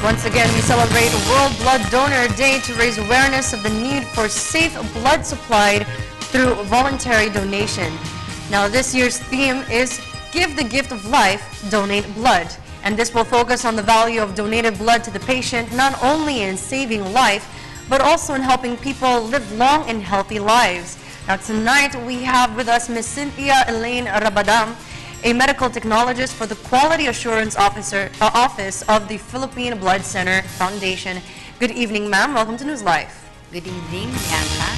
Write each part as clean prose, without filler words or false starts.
Once again, we celebrate World Blood Donor Day to raise awareness of the need for safe blood supplied through voluntary donation. Now, this year's theme is Give the Gift of Life, Donate Blood. And this will focus on the value of donated blood to the patient, not only in saving life, but also in helping people live long and healthy lives. Now, tonight we have with us Ms. Cynthia Ellaine Rabadam, a medical technologist for the Quality Assurance Office of the Philippine Blood Center Foundation. Good evening, ma'am. Welcome to NewsLife. Good evening, Bianca.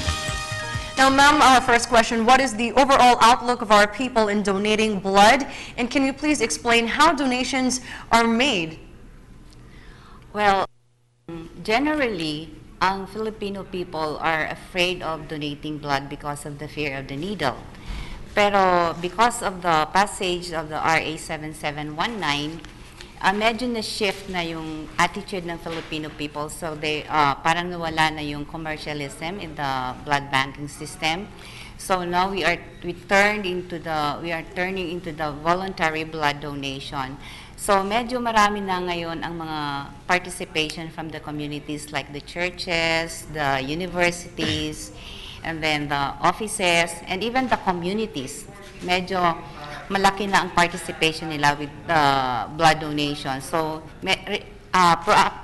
Now, ma'am, our first question, what is the overall outlook of our people in donating blood? And can you please explain how donations are made? Well, generally, ang Filipino people are afraid of donating blood because of the fear of the needle. Pero because of the passage of the RA 7719, medyo na-shift na yung attitude ng Filipino people. So they parang nawala na yung commercialism in the blood banking system. So now we are turning into the voluntary blood donation. So medyo marami na ngayon ang mga participation from the communities like the churches, the universities, and then the offices, and even the communities. Medyo malaki na ang participation nila with the blood donation. So,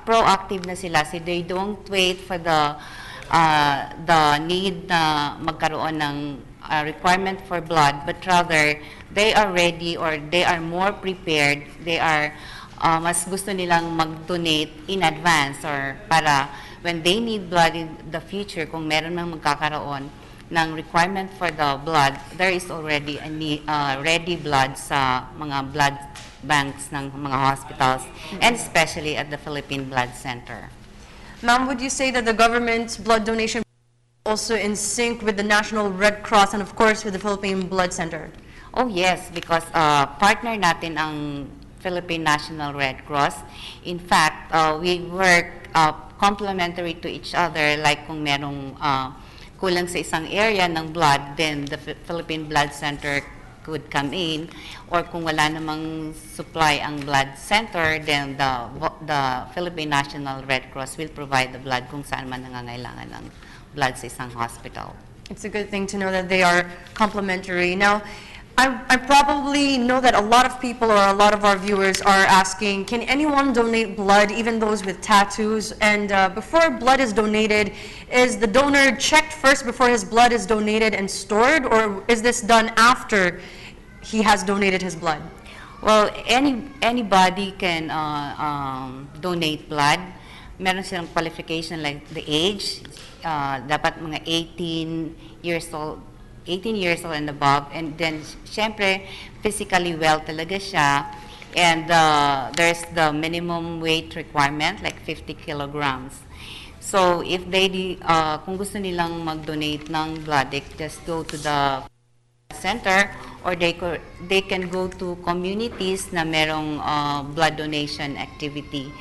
proactive na sila. So, they don't wait for the need na magkaroon ng requirement for blood, but rather, they are ready or they are more prepared. They are, mas gusto nilang mag-donate in advance or para when they need blood in the future, kung meron mang magkakaroon ng requirement for the blood, there is already ready blood sa mga blood banks ng mga hospitals, and especially at the Philippine Blood Center. Ma'am, would you say that the government's blood donation is also in sync with the National Red Cross and of course with the Philippine Blood Center? Oh yes, because partner natin ang Philippine National Red Cross. In fact, we work complementary to each other, like kung merong kulang sa isang area ng blood, then the Philippine Blood Center could come in, or kung wala namang supply ang blood center, then the Philippine National Red Cross will provide the blood kung saan man nangangailangan ng blood sa isang hospital. It's a good thing to know that they are complementary. Now, I probably know that a lot of people or a lot of our viewers are asking, can anyone donate blood, even those with tattoos? And before blood is donated, is the donor checked first before his blood is donated and stored, or is this done after he has donated his blood? Well, anybody can donate blood. Meron silang qualification like the age, dapat mga 18 years old and above, and then syempre physically well talaga siya, and there's the minimum weight requirement like 50 kilograms. So if they kung gusto nilang mag-donate ng blood, they just go to the center, or they can go to communities na merong blood donation activity.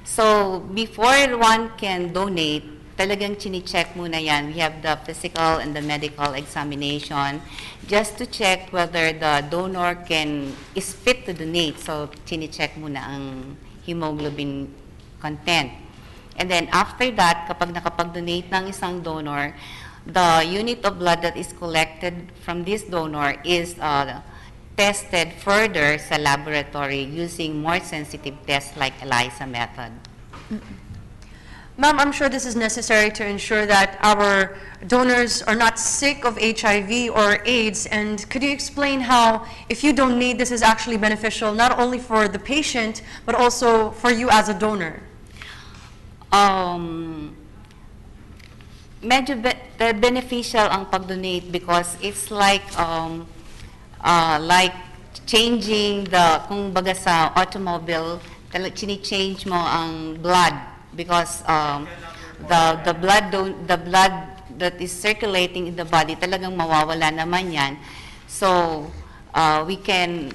So before one can donate, talagang chine-check muna yan. We have the physical and the medical examination just to check whether the donor is fit to donate. So, chine-check muna ang hemoglobin content. And then, after that, kapag nakapag-donate ng isang donor, the unit of blood that is collected from this donor is tested further sa laboratory using more sensitive tests like ELISA method. Ma'am, I'm sure this is necessary to ensure that our donors are not sick of HIV or AIDS. And could you explain how, if you donate, this is actually beneficial not only for the patient, but also for you as a donor? Medyo beneficial ang pag-donate because it's like changing kung baga sa automobile, chini-change mo ang blood. Because the blood that is circulating in the body, talagang mawawala naman yan. So we can,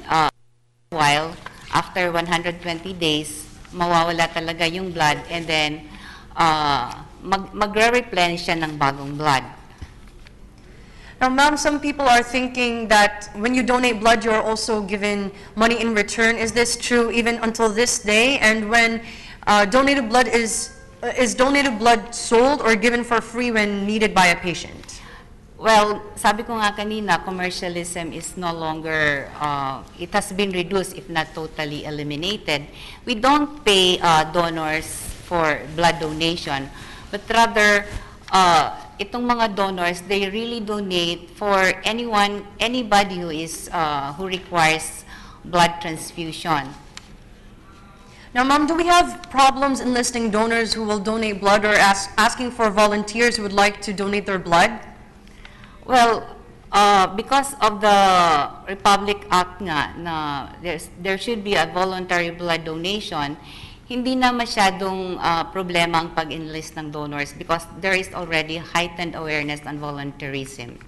while after 120 days, mawawala talaga yung blood, and then magre-replenish siya ng bagong blood. Now, ma'am, some people are thinking that when you donate blood, you're also given money in return. Is this true even until this day? And when donated blood is donated blood sold or given for free when needed by a patient? Well, sabi ko nga kanina, commercialism is no longer, it has been reduced if not totally eliminated. We don't pay donors for blood donation, but rather, itong mga donors, they really donate for anybody who requires blood transfusion. Now, Ma'am, do we have problems enlisting donors who will donate blood or asking for volunteers who would like to donate their blood? Well, because of the Republic Act nga na there should be a voluntary blood donation, hindi na masyadong problema ang pag-enlist ng donors because there is already heightened awareness on volunteerism.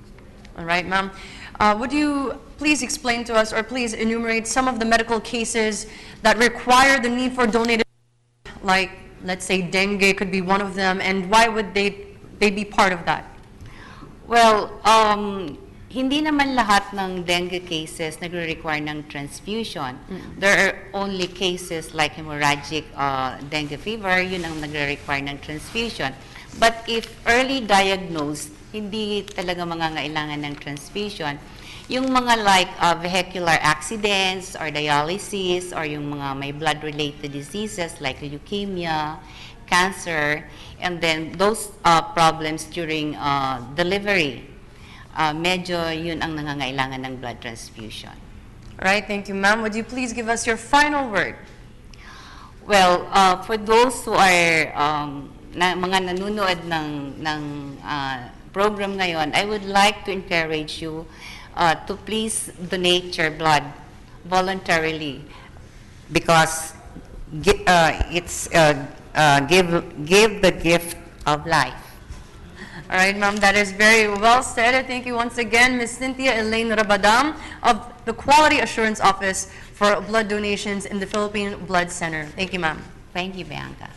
All right, Ma'am. Would you please explain to us or please enumerate some of the medical cases that require the need for donated, like, let's say, dengue could be one of them, and why would they be part of that? Well, hindi naman lahat ng dengue cases nagre-require ng transfusion. There are only cases like hemorrhagic dengue fever, yun ang nagre-require ng transfusion. But if early diagnosed, hindi talaga mangangailangan ng transfusion. Yung mga like vehicular accidents or dialysis or yung mga may blood-related diseases like leukemia, cancer, and then those problems during delivery, medyo yun ang nangangailangan ng blood transfusion. All right, thank you, Ma'am. Would you please give us your final word? Well, for those who are mga nanonood ng program ngayon, I would like to encourage you to please donate your blood voluntarily because it's give the gift of life. All right, Ma'am, that is very well said. Thank you once again, Ms. Cynthia Ellaine Rabadam of the Quality Assurance Office for Blood Donations in the Philippine Blood Center. Thank you, Ma'am. Thank you, Bianca.